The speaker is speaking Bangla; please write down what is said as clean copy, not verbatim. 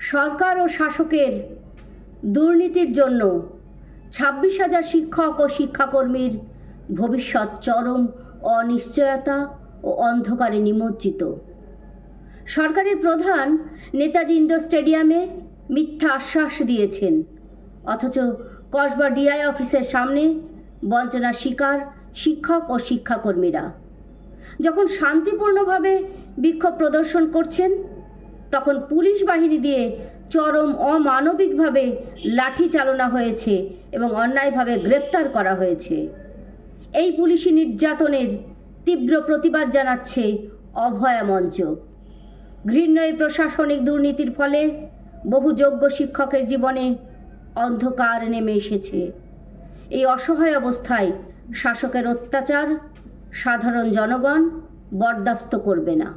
সরকার ও শাসকের দুর্নীতির জন্য 26,000 শিক্ষক ও শিক্ষাকর্মীর ভবিষ্যৎ চরম অনিশ্চয়তা ও অন্ধকারে নিমজ্জিত। সরকারের প্রধান নেতাজি ইন্ডোর স্টেডিয়ামে মিথ্যা আশ্বাস দিয়েছেন, অথচ কসবা ডিআই অফিসের সামনে বঞ্চনার শিকার শিক্ষক ও শিক্ষাকর্মীরা। যখন শান্তিপূর্ণভাবে বিক্ষোভ প্রদর্শন করছেন, তখন পুলিশ বাহিনী দিয়ে চরম অমানবিকভাবে লাঠি চালনা হয়েছে এবং অন্যায়ভাবে গ্রেপ্তার করা হয়েছে। এই পুলিশি নির্যাতনের তীব্র প্রতিবাদ জানাচ্ছে অভয়া মঞ্চ। ঘৃণ্য এই প্রশাসনিক দুর্নীতির ফলে বহু যোগ্য শিক্ষকের জীবনে অন্ধকার নেমে এসেছে। এই অসহায় অবস্থায় শাসকের অত্যাচার সাধারণ জনগণ বরদাস্ত করবে না।